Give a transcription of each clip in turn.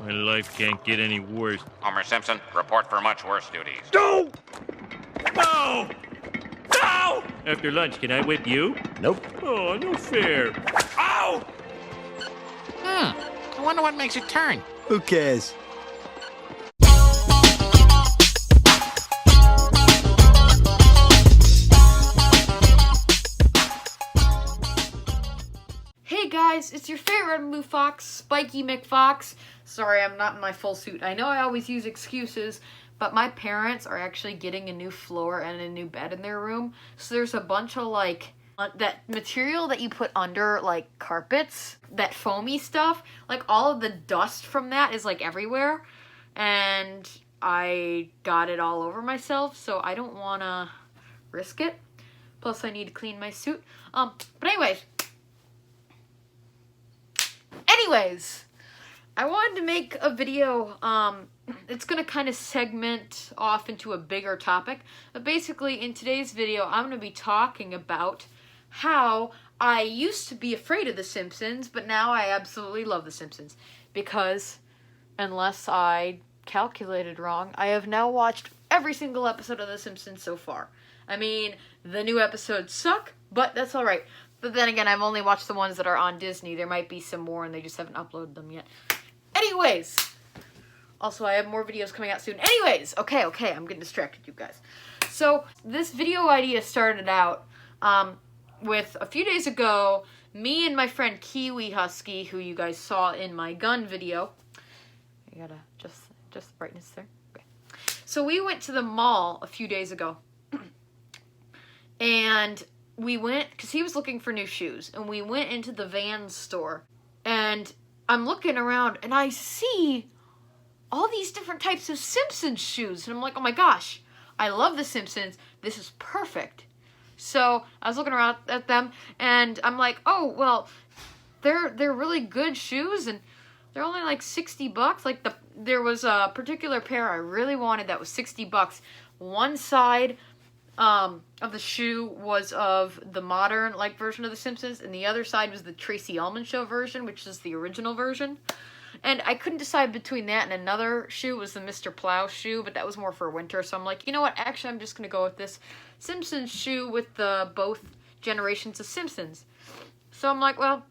My life can't get any worse. Homer Simpson, report for much worse duties. No! No! No! After lunch, can I whip you? Nope. Oh, no fair. Ow! I wonder what makes it turn. Who cares? Hey guys, it's your favorite McFox, Spikey McFox. Sorry, I'm not in my full suit. I know I always use excuses, but my parents are actually getting a new floor and a new bed in their room. So there's a bunch of that material that you put under carpets, that foamy stuff, all of the dust from that is everywhere. And I got it all over myself, so I don't want to risk it. Plus I need to clean my suit. But anyways, I wanted to make a video, it's going to kind of segment off into a bigger topic, but basically in today's video I'm going to be talking about how I used to be afraid of The Simpsons, but now I absolutely love The Simpsons, because unless I calculated wrong, I have now watched every single episode of The Simpsons so far. I mean, the new episodes suck, but that's alright. But then again, I've only watched the ones that are on Disney. There might be some more and they just haven't uploaded them yet. Anyways. Also, I have more videos coming out soon. Anyways. Okay, I'm getting distracted, you guys. So, this video idea started out with a few days ago, me and my friend Kiwi Husky, who you guys saw in my gun video. I gotta just the brightness there. Okay. So, we went to the mall a few days ago. And we went, because he was looking for new shoes, and we went into the Vans store, and I'm looking around, and I see all these different types of Simpsons shoes, and I'm like, oh my gosh, I love the Simpsons, this is perfect. So, I was looking around at them, and I'm like, oh, well, they're really good shoes, and they're only like $60. There was a particular pair I really wanted that was $60. One side of the shoe was of the modern version of The Simpsons, and the other side was the Tracy Ullman Show version, which is the original version. And I couldn't decide between that and another shoe. It was the Mr. Plow shoe, but that was more for winter. So I'm like, you know what? Actually, I'm just gonna go with this Simpsons shoe with the both generations of Simpsons. So I'm like, well,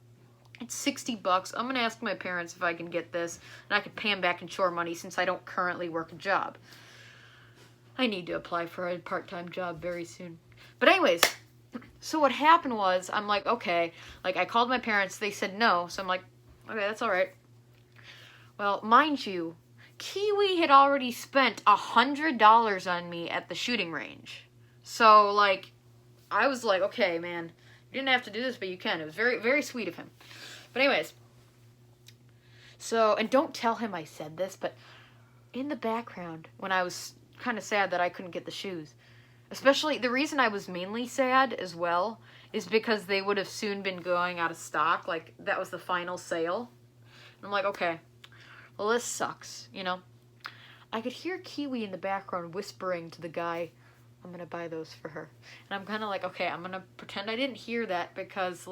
it's $60. I'm gonna ask my parents if I can get this, and I could pay them back in chore money since I don't currently work a job. I need to apply for a part-time job very soon. But anyways, so what happened was, I'm like, okay. I called my parents, they said no. So I'm like, okay, that's alright. Well, mind you, Kiwi had already spent $100 on me at the shooting range. So, I was like, okay, man, you didn't have to do this, but you can. It was very, very sweet of him. But anyways, so, and don't tell him I said this, but in the background, when I was kind of sad that I couldn't get the shoes. Especially, the reason I was mainly sad as well is because they would have soon been going out of stock. That was the final sale. And I'm like, okay, well, this sucks, you know? I could hear Kiwi in the background whispering to the guy, I'm gonna buy those for her. And I'm kind of like, okay, I'm gonna pretend I didn't hear that because,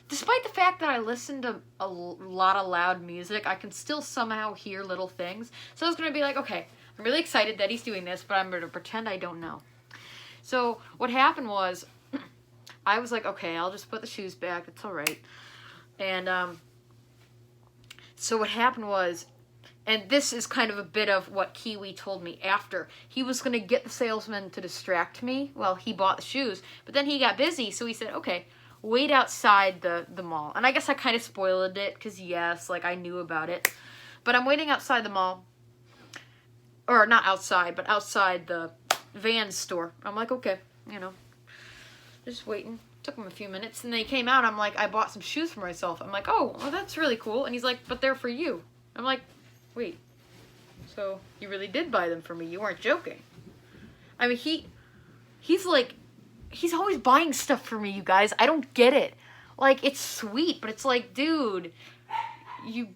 despite the fact that I listen to a lot of loud music, I can still somehow hear little things. So I was gonna be like, okay, I'm really excited that he's doing this, but I'm going to pretend I don't know. So what happened was, I was like, okay, I'll just put the shoes back. It's all right. And so what happened was, and this is kind of a bit of what Kiwi told me after. He was going to get the salesman to distract me while he bought the shoes, but then he got busy, so he said, okay, wait outside the mall. And I guess I kind of spoiled it, because yes, I knew about it. But I'm waiting outside the mall. Or not outside, but outside the Vans store. I'm like, okay, just waiting. Took him a few minutes, and then he came out. I'm like, I bought some shoes for myself. I'm like, oh, well, that's really cool. And he's like, but they're for you. I'm like, wait, so you really did buy them for me? You weren't joking. I mean, he's always buying stuff for me, you guys. I don't get it. It's sweet, but it's dude, you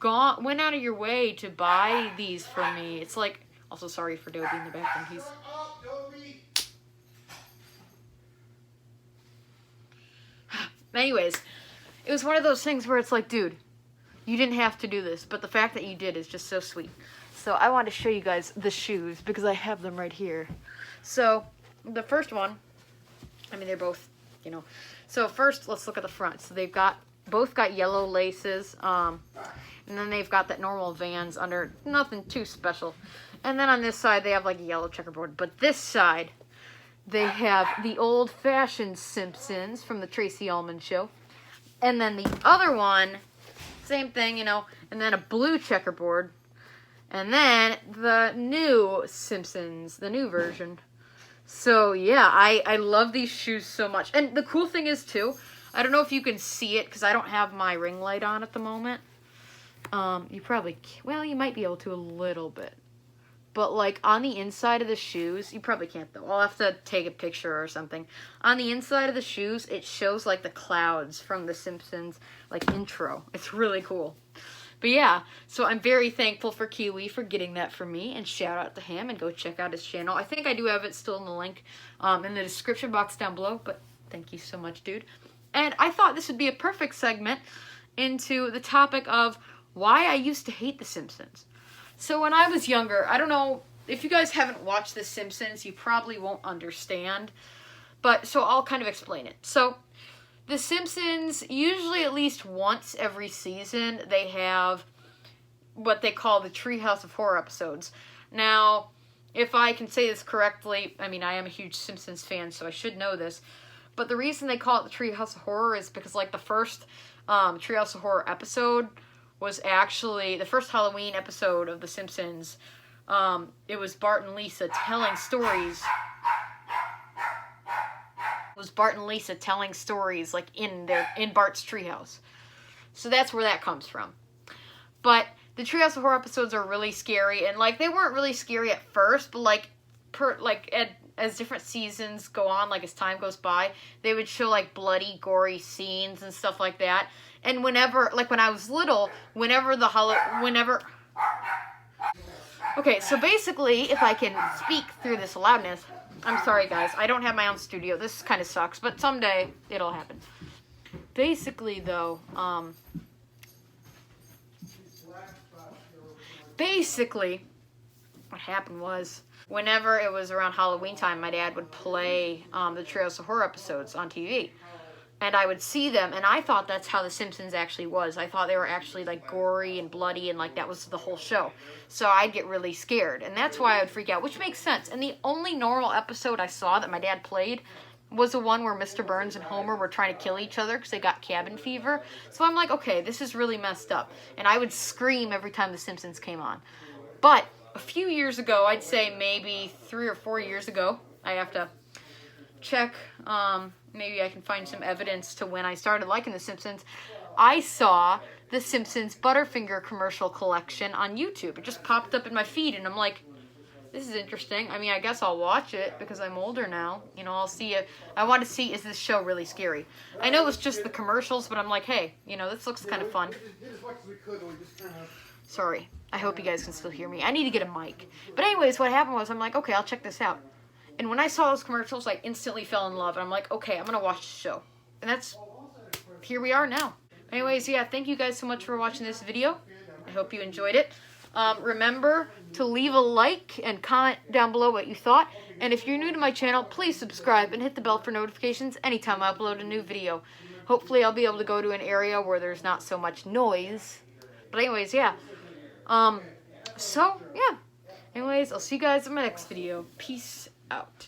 went out of your way to buy these for me. It's also, sorry for Dobie in the background. He's... Anyways, it was one of those things where it's dude, You didn't have to do this, but the fact that you did is just so sweet. So I wanted to show you guys the shoes because I have them right here. So the first one, I mean, they're both, you know. So first, let's look at the front. So they've both got yellow laces, and then they've got that normal Vans under, nothing too special. And then on this side, they have like a yellow checkerboard. But this side, they have the old-fashioned Simpsons from the Tracy Ullman Show. And then the other one, same thing, you know, and then a blue checkerboard. And then the new Simpsons, the new version. So, yeah, I love these shoes so much. And the cool thing is, too, I don't know if you can see it because I don't have my ring light on at the moment. You probably, well, you might be able to a little bit. But, like, on the inside of the shoes, you probably can't, though. I'll have to take a picture or something. On the inside of the shoes, it shows, like, the clouds from the Simpsons, like, intro. It's really cool. But, yeah, so I'm very thankful for Kiwi for getting that for me. And shout out to him and go check out his channel. I think I do have it still in the link in the description box down below. But thank you so much, dude. And I thought this would be a perfect segment into the topic of why I used to hate The Simpsons. So when I was younger, I don't know, if you guys haven't watched The Simpsons, you probably won't understand. But, so I'll kind of explain it. So, The Simpsons, usually at least once every season, they have what they call the Treehouse of Horror episodes. Now, if I can say this correctly, I mean, I am a huge Simpsons fan, so I should know this. But the reason they call it the Treehouse of Horror is because, like, the first Treehouse of Horror episode was actually the first Halloween episode of The Simpsons. It was Bart and Lisa telling stories. It was Bart and Lisa telling stories like in Bart's treehouse. So that's where that comes from. But the Treehouse of Horror episodes are really scary, and like they weren't really scary at first, but like as different seasons go on, like as time goes by, they would show like bloody, gory scenes and stuff like that. And whenever, like when I was little, Okay, so basically, if I can speak through this loudness, I'm sorry guys, I don't have my own studio. This kind of sucks, but someday it'll happen. Basically though, what happened was, whenever it was around Halloween time, my dad would play the Treehouse of Horror episodes on TV. And I would see them, and I thought that's how The Simpsons actually was. I thought they were actually, like, gory and bloody, and, like, that was the whole show. So I'd get really scared, and that's why I would freak out, which makes sense. And the only normal episode I saw that my dad played was the one where Mr. Burns and Homer were trying to kill each other because they got cabin fever. So I'm like, okay, this is really messed up. And I would scream every time The Simpsons came on. But a few years ago, I'd say maybe 3 or 4 years ago, I have to check, maybe I can find some evidence to when I started liking The Simpsons. I saw the Simpsons Butterfinger commercial collection on YouTube. It just popped up in my feed, and I'm like, this is interesting. I mean, I guess I'll watch it because I'm older now. You know, I'll see it. I want to see, is this show really scary? I know it's just the commercials, but I'm like, hey, you know, this looks kind of fun. Sorry. I hope you guys can still hear me. I need to get a mic. But anyways, what happened was I'm like, okay, I'll check this out. And when I saw those commercials, I instantly fell in love. And I'm like, okay, I'm going to watch the show. And that's, here we are now. Anyways, yeah, thank you guys so much for watching this video. I hope you enjoyed it. Remember to leave a like and comment down below what you thought. And if you're new to my channel, please subscribe and hit the bell for notifications anytime I upload a new video. Hopefully I'll be able to go to an area where there's not so much noise. But anyways, yeah. So, yeah. Anyways, I'll see you guys in my next video. Peace out.